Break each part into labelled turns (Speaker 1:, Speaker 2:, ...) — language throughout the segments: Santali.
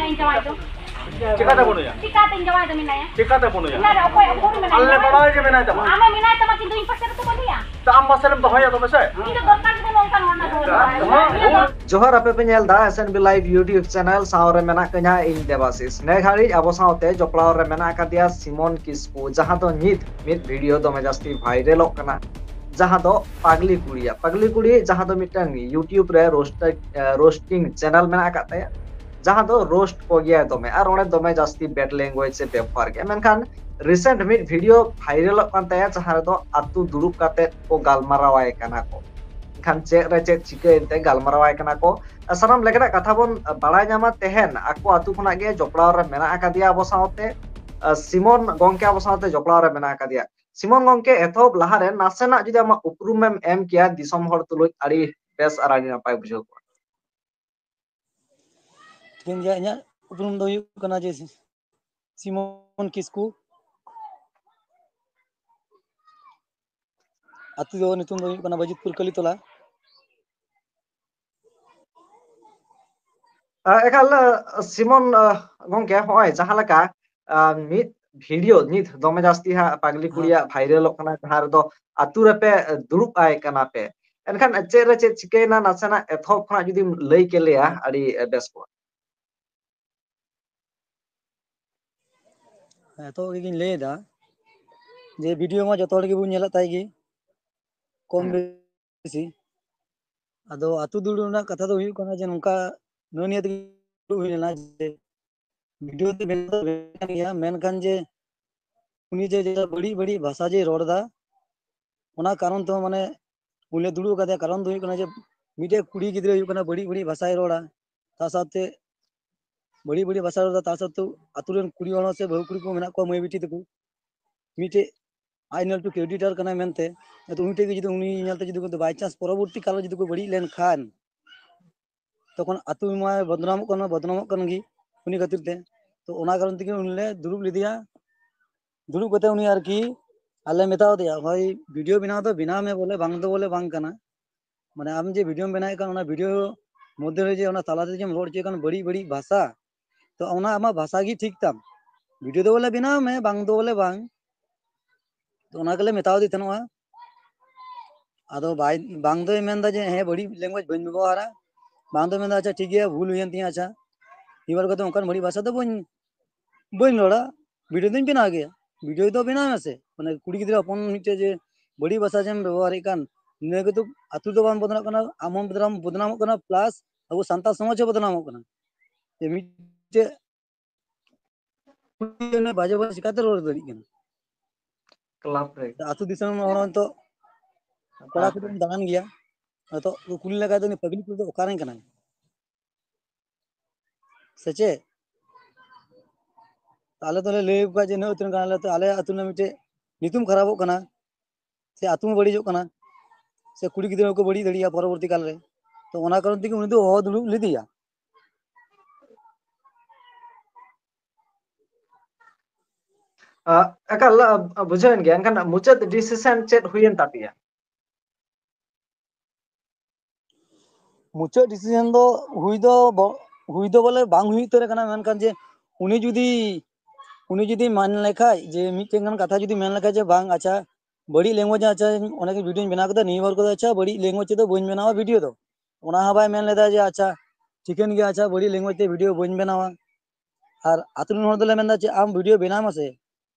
Speaker 1: minain jawai itu.
Speaker 2: Cikata punya.
Speaker 1: Cikata jawai itu minai.
Speaker 2: Cikata punya.
Speaker 1: Ina ada apa yang minai?
Speaker 2: Alle bala aja minai tama.
Speaker 1: Ama minai tama kintu infaktir itu kan dia.
Speaker 2: Tam masalah tu haya tu masa.
Speaker 1: Itu dokter kita nongkan warna tu.
Speaker 3: जोहर आपे पे नेल दा एसएनबी लाइव यूट्यूब चैनल सावरे मेना कन्या इन देवासिस ने घाड़ी अबो सावते जोपलाव रे मेना का दिया सिमोन किस्कू जहां दो नित मित वीडियो दो में जस्ती वायरल कना जहां दो पागली कुड़ी जहां दो मिटन यूट्यूब रे रोस्टिंग चैनल मेना का तया जहां दो रोस्ट को गया दो में और ओने दो में जस्ती बैड लैंग्वेज से व्यवहार के मेनखान रिसेंट मिट वीडियो वायरल कान तया जहां दो अतु दुरुप काते को गालमारावाय कना को खान चेक रे चेक चिके गालमारावाय कना को सानाम लेकना कथा बन बाड़ाय नामा तेहन आको आतु खना गे जोपड़ाव रे मेना का दिया अबो सावते सिमोन गंके अबो सावते जोपड़ाव रे मेना का दिया सिमोन गंके एथोब लहारे नासेना जुदि आमा उपरुमेम एम किया दिसम हर तुलुज आड़ी बेस आर आड़ी नापाय बुझाव को
Speaker 4: ᱛᱤᱱ ᱜᱮ ᱤᱧᱟᱹᱜ ᱩᱯᱨᱩᱢ ᱫᱚ ᱦᱩᱭᱩᱜ ᱠᱟᱱᱟ ᱡᱮ ᱥᱤᱢᱚᱱ ᱠᱤᱥᱠᱩ ᱟᱛᱩ ᱫᱚ ᱧᱩᱛᱩᱢ ᱫᱚ ᱦᱩᱭᱩᱜ ᱠᱟᱱᱟ ᱵᱟᱡᱤᱛᱯᱩᱨ ᱠᱟᱞᱤᱛᱚᱞᱟ
Speaker 3: एकाल सिमोन गंके होय जहां लका मित वीडियो नित दोमे जास्ती हा पागली कुड़िया वायरल कना जहां दो आतु रे पे दुरुप आय कना पे एनखान चे रे चे चिकेना नासना एथोप खना जुदि लई केलेया आड़ी बेस को
Speaker 4: ᱮᱛᱚ ᱜᱮᱧ ᱞᱟᱹᱭᱫᱟ ᱡᱮ ᱵᱷᱤᱰᱤᱭᱳ ᱢᱟ ᱡᱚᱛᱚ ᱦᱚᱲ ᱜᱮᱵᱚᱱ ᱧᱮᱞᱮᱫ ᱛᱟᱭ ᱜᱮ ᱠᱚᱢ ᱵᱮᱥᱤ ᱟᱫᱚ ᱟᱛᱩ ᱫᱩᱲᱩᱵ ᱨᱮᱱᱟᱜ ᱠᱟᱛᱷᱟ ᱫᱚ ᱦᱩᱭᱩᱜ ᱠᱟᱱᱟ ᱡᱮ ᱱᱚᱝᱠᱟ ᱱᱤᱭᱟᱹ ᱛᱮᱜᱮ ᱦᱩᱭ ᱞᱮᱱᱟ ᱡᱮ ᱵᱷᱤᱰᱤᱭᱳ ᱛᱮ ᱵᱮᱱᱟᱣ ᱜᱮᱭᱟ ᱢᱮᱱᱠᱷᱟᱱ ᱡᱮ उनी जे बड़ी बड़ी भाषा जे रोड़ा ओना कारण तो माने उले दुड़ू का कारण तो जे मिटे कुड़ी गिद्रे बड़ी बड़ी भाषाएं रोड़ा ता साथे बड़ी बड़ी भाषा रोड़ा ता साथे आतु रेन कुड़ी वाला से बहु कुड़ी को मेना को मई बिटी तको मिटे आई नेल टू एडिटर कना मेनते तो उनी टे जुदी उनी नेलते जुदी बाय चांस परवर्ती काल जुदी को बड़ी लेन खान तखन आतु मा बदनाम कन गी उनी खातिर ते तो ओना कारण ते उनले दुड़ूब लिदिया दुड़ूब कते उनी आरकी आले मेताव दिया भाई वीडियो बनाओ तो बिना में बोले बांग कना माने आम जे वीडियो बनाए कान ओना वीडियो मध्य रे जे ओना तालाते जे रोड जे कान बड़ी बड़ी भाषा तो ओना आमा भाषा गी ठीक ताम वीडियो दो बोले बिना में बांग दो बोले बांग तो ओना गले मेताव दी तनवा आदो बाय बांग दो मेनदा जे हे बड़ी लैंग्वेज बन व्यवहारा बांग दो मेनदा अच्छा ठीक है भूल हुयन तिया अच्छा इबार कते ओनकान बड़ी भाषा तो बन रोड़ा वीडियो दिन बिना गया वीडियो तो बिना में से माने कुड़ी गिद्रा अपन मिटे जे बड़ी भाषा जेम व्यवहार कान ने तो आतु तो बाम बदना कना आमम बदनाम कना प्लस अब सांता समाज बदनाम कना ये मिटे कुड़ी ने बाजे बाजे सिखाते रोड दड़ी कना
Speaker 3: क्लब रे
Speaker 4: आतु दिसम होरन तो कोड़ा को दान गया तो कुली लगा तो पगली को ओकारे कना सचे ताले तो ले का जे न उतन कना तो आले आतु ने मिटे नितुम खराबो कना से आतु में बड़ी जो कना से कुड़ी गिद्रा को बड़ी दड़िया परवर्ती काल रे तो ओना कारण ते उनी दो हो दुड़ूब लिदिया
Speaker 3: एकाल बुझेन गया एनखान मुचत डिसीजन चेट हुयन तापिया
Speaker 4: मुचाद डिसीजन दो हुई दो बोले बांग हुई तोरे कना मेनखान जे उनी जुदी मान लेखाय जे मिटेन कथा जुदी मेन लेखाय जे बांग अच्छा बड़ी लैंग्वेज अच्छा ओना के वीडियो बना के निर्भर कर अच्छा बड़ी लैंग्वेज तो बन बनावा वीडियो दो ओना हबाय मेन लेदा जे अच्छा चिकन गया अच्छा बड़ी लैंग्वेज ते वीडियो बन बनावा और आतुन होर दोले मेनदा जे आम वीडियो बनाम मसे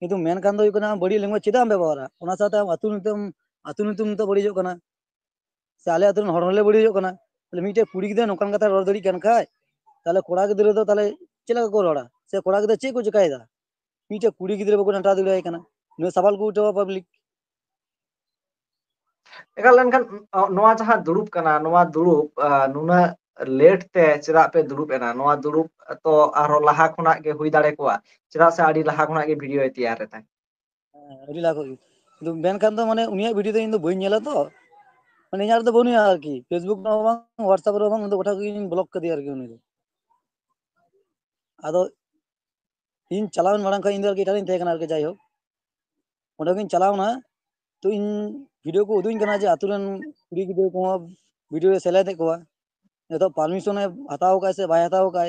Speaker 4: किंतु मेनखान दो कना बड़ी लैंग्वेज चेदा व्यवहारा ओना साथे आतु नुतुम तो बड़ी जो कना से आले आतुन होर होले बड़ी जो कना मिटे कुड़ी गिद्रा नोकान कथा रोड दड़ी कन खाय ताले कोड़ा गिद्रा दो ताले चेला को रोड़ा से कोड़ा गिद्रा चे को चिकायदा मिटे कुड़ी गिद्रा बको नाटा दड़ाय कना ने सवाल को उठावा पब्लिक
Speaker 3: एकाल एनखान नोआ जहां दुरुप कना नोआ दुरुप नुना लेट ते चेदा पे दुरुप एना नोआ दुरुप तो आरो लहा खना के हुई दाड़े कोआ चेदा से आड़ी लहा खना के वीडियो तैयार रहता
Speaker 4: अड़ी लाखो किंतु मेनखान तो माने उनिया वीडियो तो इन दो बई नेला तो माने यार तो बनुया आरकी फेसबुक नो बांग व्हाट्सएप रो बांग उन गोटा को ब्लॉक कर दिया आरकी उनी दो आदो इन चलावन मारन का इन दो गिटार इन तेकना आरकी जाय हो ओंडे किन चलावना तो इन वीडियो को उदुइन कना जे आतुरन कुड़ी गिद्रा को वीडियो रे सेलेद कोआ तो परमिशन हताव का से बाय हताव का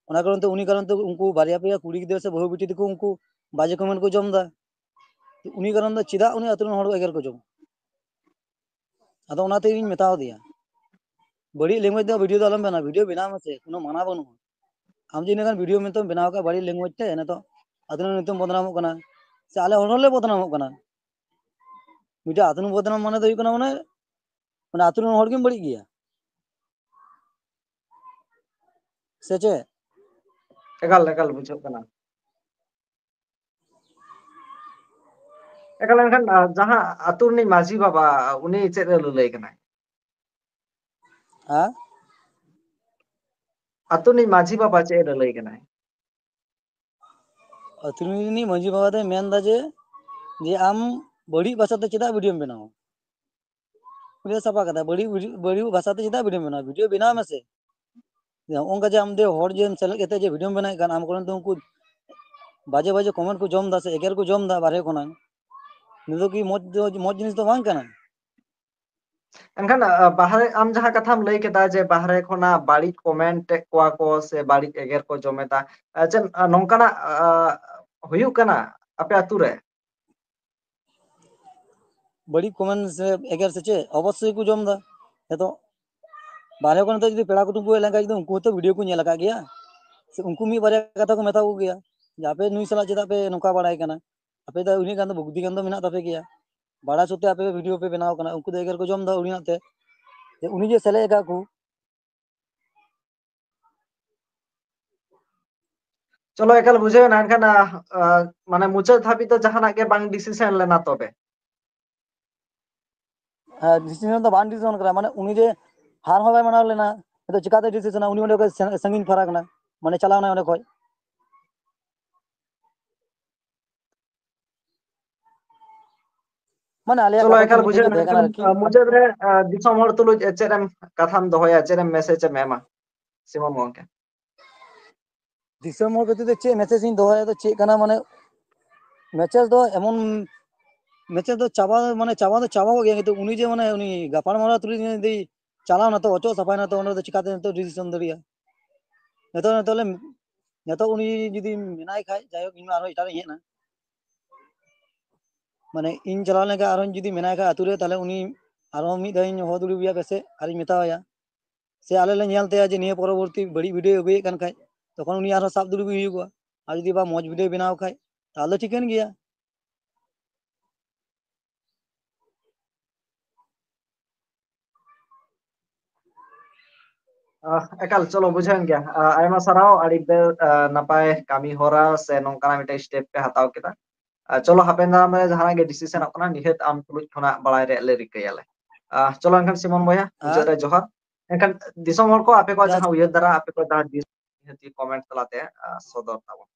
Speaker 4: ᱚᱱᱟ ᱠᱟᱨᱚᱱ ᱛᱮ ᱩᱱᱤ ᱠᱟᱨᱚᱱ ᱛᱮ ᱩᱱᱠᱩ ᱵᱟᱨᱭᱟ ᱯᱮᱭᱟ ᱠᱩᱲᱤ ᱜᱤᱫᱽᱨᱟᱹ ᱥᱮ ᱵᱟᱹᱦᱩ ᱵᱤᱴᱤ ᱛᱟᱠᱚ ᱩᱱᱠᱩ ᱵᱟᱡᱮ ᱠᱚᱢᱮᱱᱴ ᱠᱚ ᱡᱚᱢ ᱫᱟ ᱩᱱᱤ ᱠᱟᱨᱚᱱ ᱫᱚ ᱪᱮᱫᱟᱜ ᱩᱱᱤ ᱟᱛᱳ ᱨᱮᱱ ᱦᱚᱲ ᱮᱜᱮᱨ ᱠᱚ ᱡᱚᱢ ᱟᱫᱚ ᱚᱱᱟᱛᱮ ᱤᱧ ᱢᱮᱛᱟᱣ ᱫᱮᱭᱟ ᱵᱟᱹᱲᱤᱡ ᱞᱮᱝᱜᱩᱭᱮᱡ ᱫᱚ ᱵᱷᱤᱰᱤᱭᱳ ᱫᱚ ᱟᱞᱚᱢ ᱵᱮᱱᱟᱣᱟ ᱵᱷᱤᱰᱤᱭᱳ ᱵᱮᱱᱟᱣ ᱢᱮᱥᱮ ᱠᱳᱱᱳ ᱢᱟᱱᱟ ᱵᱟᱹᱱᱩᱜᱼᱟ ᱟᱢ ᱡᱩᱫᱤ ᱤᱱᱟᱹᱜᱟᱱ ᱵᱷᱤᱰᱤᱭᱳ ᱢᱮᱱᱛᱮᱢ ᱵᱮᱱᱟᱣ ᱠᱟᱜᱼᱟ ᱵᱟᱹᱲᱤᱡ ᱞᱮᱝᱜᱩᱭᱮᱡ ᱛᱮ ᱱᱤᱛᱚᱜ ᱟᱛᱳ ᱨᱮᱱ ᱧᱩᱛᱩᱢ ᱵᱚᱫᱱᱟᱢᱚᱜ ᱠᱟᱱᱟ ᱥᱮ ᱟᱞᱮ ᱦᱚᱲ ᱦᱚᱸᱞᱮ ᱵᱚᱫᱱᱟᱢᱚᱜ ᱠᱟᱱᱟ ᱢᱤᱫᱴᱟᱝ ᱟᱛᱳ ᱨᱮᱱ ᱵᱚᱫᱱᱟᱢ ᱢᱟᱱᱮ ᱫᱚ ᱦᱩᱭᱩᱜ ᱠᱟᱱᱟ ᱢᱟᱱᱮ ᱟᱛᱳ ᱨᱮᱱ ᱦᱚᱲ ᱜᱮᱢ ᱵᱟᱹᱲᱤᱡ ᱜᱮᱭᱟ ᱥᱮ ᱪᱮᱫ
Speaker 3: ᱮᱠᱟᱞ ᱵᱩᱡᱷᱟᱹᱜ ᱠᱟᱱᱟ ᱮᱠᱟᱞ ᱮᱱᱠᱷᱟᱱ ᱡᱟᱦᱟᱸ ᱟᱛᱳ ᱨᱤᱱᱤᱡ ᱢᱟᱺᱡᱷᱤ ᱵᱟᱵᱟ ᱩᱱᱤ ᱪᱮᱫ ᱮ ᱞᱟᱹᱞᱟᱹᱭ ᱠᱟᱱᱟᱭ
Speaker 4: ᱦᱮᱸ
Speaker 3: ᱟᱛᱳ ᱨᱤᱱᱤᱡ ᱢᱟᱺᱡᱷᱤ ᱵᱟᱵᱟ ᱪᱮᱫ ᱮ ᱞᱟᱹᱞᱟᱹᱭ ᱠᱟᱱᱟᱭ
Speaker 4: ᱟᱛᱳ ᱨᱤᱱᱤᱡ ᱢᱟᱺᱡᱷᱤ ᱵᱟᱵᱟ ᱫᱚᱭ ᱢᱮᱱ ᱫᱟ ᱡᱮ ᱟᱢ ᱵᱟᱹᱲᱤᱡ ᱵᱷᱟষᱟᱛᱮ ᱪᱮᱫᱟᱜ ᱵᱷᱤᱰᱤᱭᱳᱢ ᱵᱮᱱᱟᱣᱟ ᱩᱱᱤ ᱥᱟᱯᱷᱟ ᱠᱟᱛᱷᱟ ᱵᱟᱹᱲᱤᱡ ᱵᱷᱟষᱟᱛᱮ ᱪᱮᱫᱟᱜ ᱵᱷᱤᱰᱤᱭᱳᱢ ᱵᱮᱱᱟᱣᱟ ᱵᱷᱤᱰᱤᱭᱳ ᱵᱮᱱᱟᱣ ᱢᱮᱥᱮ ᱱᱚᱜᱼᱚᱝᱠᱟ ᱡᱮ ᱟᱢ ᱦᱚᱲ ᱡᱮ ᱥᱮᱞᱮᱫ ᱠᱟᱛᱮ ᱡᱮ ᱵᱷᱤᱰᱤᱭᱳᱢ ᱵᱮᱱᱟᱣᱮᱫ ᱠᱟᱱ ᱟᱢ ᱠᱚᱨᱮᱱ ᱫᱚ ᱩᱱᱠᱩ ᱵᱟᱡᱮ ᱵᱟᱡᱮ ᱠᱚᱢᱮᱱᱴ ᱠᱚ ᱡᱚᱢ ᱫᱟ ᱥᱮ ᱮᱜᱮᱨ ᱠᱚ ᱡᱚᱢ ᱫᱟ ᱵᱟᱨᱦᱮ ᱠᱷᱚᱱᱟᱜ ᱱᱤᱭᱟᱹ ᱫᱚ ᱠᱤ ᱢᱚᱡᱽ ᱡᱤᱱᱤᱥ ᱫᱚ ᱵᱟᱝ ᱠᱟᱱᱟ
Speaker 3: ᱮᱱᱠᱷᱟᱱ ᱵᱟᱦᱨᱮ ᱟᱢ ᱡᱟᱦᱟᱸ ᱠᱟᱛᱷᱟᱢ ᱞᱟᱹᱭ ᱠᱮᱫᱟ ᱡᱮ ᱵᱟᱦᱨᱮ ᱠᱷᱚᱱᱟᱜ ᱵᱟᱹᱲᱤᱡ ᱠᱚᱢᱮᱱᱴ ᱮᱫ ᱠᱚᱣᱟ ᱠᱚ ᱥᱮ ᱵᱟᱹᱲᱤᱡ ᱮᱜᱮᱨ ᱠᱚ ᱡᱚᱢᱮᱫᱟ ᱪᱮᱫ ᱱᱚᱝᱠᱟᱱᱟᱜ ᱦᱩᱭᱩᱜ ᱠᱟᱱᱟ ᱟᱯᱮ ᱟᱛᱳ ᱨᱮ
Speaker 4: ᱵᱟᱹᱲᱤᱡ ᱠᱚᱢᱮᱱᱴ ᱥᱮ ᱮᱜᱮᱨ ᱥᱮ ᱪᱮᱫ ᱚᱵᱚᱥᱥᱳᱭ ᱠᱚ ᱡᱚᱢ ᱫᱟ ᱱᱤᱛᱚᱜ ᱵᱟᱨᱦᱮ ᱠᱷᱚᱱ ᱡᱩᱫᱤ ᱯᱮᱲᱟ ᱠᱩᱴᱩᱢ ᱠᱚ ᱦᱮᱡ ᱞᱮᱱᱠᱷᱟᱱ ᱩᱱᱠᱩ ᱦᱚᱸᱛᱚ ᱵᱷᱤᱰᱤᱭᱳ ᱠᱚ ᱧᱮᱞ ᱟᱠᱟᱫ ᱜᱮᱭᱟ ᱥᱮ ᱩᱱᱠᱩ ᱢᱤᱫ ᱵᱟᱨᱭᱟ ᱠᱟᱛᱷᱟ ᱠᱚ ᱢᱮᱛᱟ ᱠᱚ ᱜᱮᱭᱟ ᱡᱮ ᱟᱯᱮ ᱱᱩᱭ ᱥᱟᱞᱟᱜ ᱪᱮᱫᱟᱜ ᱯᱮ ᱱᱚᱝᱠᱟ ᱵᱟᱲᱟᱭ ᱠᱟᱱᱟ ᱟᱯᱮ ᱫᱚ ᱩᱱᱟᱹᱜ ᱜᱟᱱ ᱫᱚ ᱵᱩᱫᱽᱫᱷᱤ ᱜᱟᱱ ᱫᱚ ᱢᱮᱱᱟᱜ ᱛᱟᱯᱮ ᱜᱮᱭᱟ ᱵᱟᱲᱟᱭ ᱥᱚᱛᱮ ᱟᱯᱮ ᱵᱷᱤᱰᱤᱭᱳ ᱯᱮ ᱵᱮᱱᱟᱣ ᱠᱟᱱᱟ ᱩᱱᱠᱩ ᱫᱚ ᱮᱜᱮᱨ ᱠᱚ ᱡᱚᱢ ᱫᱟ ᱩᱱᱤᱭᱟᱜ ᱛᱮ ᱩᱱᱤ ᱡᱮ ᱥᱮᱞᱮᱫ ᱟᱠᱟᱫ ᱠᱚ
Speaker 3: ᱪᱚᱞᱚ ᱮᱠᱟᱞ ᱵᱩᱡᱷᱟᱹᱣᱱᱟ ᱮᱱᱠᱷᱟᱱ ᱢᱟᱱᱮ ᱢᱩᱪᱟᱹᱫ ᱫᱷᱟᱹᱵᱤᱡ ᱫᱚ ᱡᱟᱦᱟᱱᱟᱜ ᱜᱮ ᱵᱟᱝ ᱰᱤᱥᱤᱥᱮᱱ ᱞᱮᱱᱟ ᱛᱚᱵᱮ
Speaker 4: ᱰᱤᱥᱤᱥᱮᱱ ᱫᱚ ᱵᱟᱝ ᱰᱤᱥᱤᱥᱚᱱ ᱠᱟᱱᱟ ᱢᱟᱱᱮ ᱩᱱᱤ ᱡᱮ ᱦᱟᱨ ᱦᱚᱸ ᱵᱟᱭ ᱢᱟᱱᱟᱣ ᱞᱮᱱᱟ ᱪᱤᱠᱟᱛᱮ ᱰᱤᱥᱤᱥᱚᱱᱟ ᱩᱱᱤ ᱚᱸᱰᱮ ᱠᱷᱚᱡ ᱥᱟᱺᱜᱤᱧ ᱯᱷᱟᱨᱟᱠ ᱮᱱᱟ ᱢᱟᱱᱮ ᱪᱟᱞᱟᱣᱱᱟᱭ ᱚᱸᱰᱮ ᱠᱷᱚᱡ ᱢᱟᱱᱮ ᱟᱞᱮᱭᱟᱜ
Speaker 3: ᱪᱚᱞᱚ
Speaker 4: ᱠᱟᱛᱷᱟ ᱫᱚ
Speaker 3: ᱮᱠᱟᱞ
Speaker 4: ᱤᱱᱠᱟᱹ ᱜᱮ
Speaker 3: ᱵᱩᱡᱷᱟᱹᱣᱱᱟ
Speaker 4: ᱛᱟᱦᱮᱸ ᱠᱟᱱᱟ
Speaker 3: ᱮᱱᱠᱷᱟᱱ
Speaker 4: ᱟᱨᱠᱤ
Speaker 3: ᱢᱩᱪᱟᱹᱫ ᱨᱮ ᱫᱤᱥᱚᱢ ᱦᱚᱲ ᱛᱩᱞᱩᱡ ᱪᱮᱫ ᱮᱢ ᱠᱟᱛᱷᱟᱢ ᱫᱚᱦᱚᱭᱟ ᱪᱮᱫ ᱮᱢ ᱢᱮᱥᱮᱡ ᱮᱢ ᱮᱢᱟ ᱥᱤᱢᱚᱱ ᱜᱚᱝᱠᱮ
Speaker 4: ᱫᱤᱥᱚᱢ ᱦᱚᱲ ᱠᱷᱟᱹᱛᱤᱨ ᱛᱮ ᱪᱮᱫ ᱢᱮᱥᱮᱡ ᱤᱧ ᱫᱚᱦᱚᱭᱟ ᱪᱮᱫ ᱠᱟᱱᱟ ᱢᱟᱱᱮ ᱢᱮᱥᱮᱡ ᱫᱚ ᱮᱢᱚᱱ ᱢᱮᱥᱮᱡ ᱫᱚ ᱪᱟᱵᱟ ᱫᱚ ᱪᱟᱵᱟ ᱜᱮᱭᱟ ᱠᱤᱱᱛᱩ ᱩᱱᱤ ᱡᱮ ᱢᱟᱱᱮ ᱩᱱᱤ ᱜᱟᱯᱟᱞᱢᱟᱨᱟᱣ ᱛᱩᱞᱩᱡ ᱡᱩᱫᱤ ᱪᱟᱞᱟᱣ ᱱᱟᱛᱚ ᱚᱪᱚᱜ ᱥᱟᱯᱷᱟᱭ ᱱᱟᱛᱚ ᱚᱸᱰᱮ ᱫᱚ ᱪᱤᱠᱟᱛᱮ ᱰᱤᱥᱤᱥᱚᱱ ᱫᱟᱲᱮᱭᱟᱜᱼᱟ ᱱᱤᱛᱚᱜ ᱩᱱᱤ ᱡᱩᱫᱤ ᱢᱮᱱᱟᱭ ᱠᱷᱟᱡ ᱡᱟᱭᱦᱳᱠ ᱤᱧ ᱟᱨᱦᱚᱸ ᱮᱴᱟᱜ ᱨᱤᱧ ᱦᱮᱡ ᱮᱱᱟ ᱢᱟᱱᱮ ᱤᱧ ᱪᱟᱞᱟᱣ ᱞᱮᱱᱠᱷᱟᱱ ᱟᱨᱦᱚᱸ ᱡᱩᱫᱤ ᱢᱮᱱᱟᱭ ᱠᱷᱟᱡ ᱟᱛᱳ ᱨᱮ ᱛᱟᱦᱞᱮ ᱩᱱᱤ ᱟᱨᱦᱚᱸ ᱢᱤᱫ ᱫᱷᱟᱣ ᱤᱧ ᱦᱚᱦᱚ ᱫᱩᱲᱩᱵᱮᱭᱟ ᱯᱟᱥᱮᱡ ᱟᱨᱤᱧ ᱢᱮᱛᱟᱣᱟᱭᱟ ᱥᱮ ᱟᱞᱮ ᱞᱮ ᱧᱮᱞ ᱛᱟᱭᱟ ᱡᱮ ᱱᱤᱭᱟᱹ ᱯᱚᱨᱚᱵᱚᱨᱛᱤ ᱵᱟᱹᱲᱤᱡ ᱵᱷᱤᱰᱤᱭᱳ ᱟᱹᱜᱩᱭᱮᱫ ᱠᱟᱱ ᱠᱷᱟᱡ ᱛᱚᱠᱷᱚᱱ ᱩᱱᱤ ᱟᱨᱦᱚᱸ ᱥᱟᱵ ᱫᱩᱲᱩᱵ ᱦᱩᱭᱩᱜᱼᱟ ᱟᱨ ᱡᱩᱫᱤ ᱢᱚᱸᱡᱽ ᱵᱷᱤᱰᱤᱭᱳ ᱵᱮᱱᱟᱣ ᱠᱷᱟᱡ ᱛᱟᱦᱞᱮ ᱴᱷᱤᱠᱟᱹᱱ ᱜᱮᱭᱟ
Speaker 3: ᱮᱠᱟᱞ ᱪᱚᱞᱚ ᱵᱩᱡᱷᱟᱹᱣᱮᱱ ᱜᱮᱭᱟ ᱟᱭᱢᱟ ᱥᱟᱨᱦᱟᱣ ᱟᱹᱰᱤ ᱱᱟᱯᱟᱭ ᱠᱟᱹᱢᱤ ᱦᱚᱨᱟ ᱥᱮ ᱱᱚᱝᱠᱟᱱᱟᱜ ᱢᱤᱫᱴᱮᱡ ᱥᱴᱮᱯ ᱯᱮ ᱦᱟᱛᱟᱣ ᱠᱮᱫᱟ ᱪᱚᱞᱚ ᱦᱟᱯᱮᱱ ᱫᱟᱨᱟᱢ ᱨᱮ ᱡᱟᱦᱟᱱᱟᱜ ᱜᱮ ᱰᱤᱥᱤᱥᱚᱱᱚᱜ ᱠᱟᱱᱟ ᱱᱤᱦᱟᱹᱛ ᱟᱢ ᱛᱩᱞᱩᱡ ᱠᱷᱚᱱᱟᱜ ᱵᱟᱲᱟᱭ ᱨᱮᱭᱟᱜ ᱞᱮ ᱨᱤᱠᱟᱹᱭᱟᱞᱮ ᱪᱚᱞᱚ ᱮᱱᱠᱷᱟᱱ ᱥᱤᱢᱚᱱ ᱵᱚᱭᱦᱟ
Speaker 4: ᱦᱮᱸ
Speaker 3: ᱢᱩᱪᱟᱹᱫ ᱨᱮ ᱡᱚᱦᱟᱨ ᱮᱱᱠᱷᱟᱱ ᱫᱤᱥᱚᱢ ᱦᱚᱲ ᱠᱚ ᱟᱯᱮ ᱠᱚᱣᱟᱜ
Speaker 4: ᱴᱷᱤᱠ
Speaker 3: ᱡᱟᱦᱟᱸ
Speaker 4: ᱟᱪᱷᱮ
Speaker 3: ᱩᱭᱦᱟᱹᱨ ᱫᱟᱨᱟ ᱟᱯᱮ ᱠᱚ ᱡᱟᱦᱟᱸ ᱠᱚᱢᱮᱱᱴ ᱛᱟᱞᱟᱛᱮ ᱥᱚᱫᱚᱨ ᱛᱟᱵᱚᱱ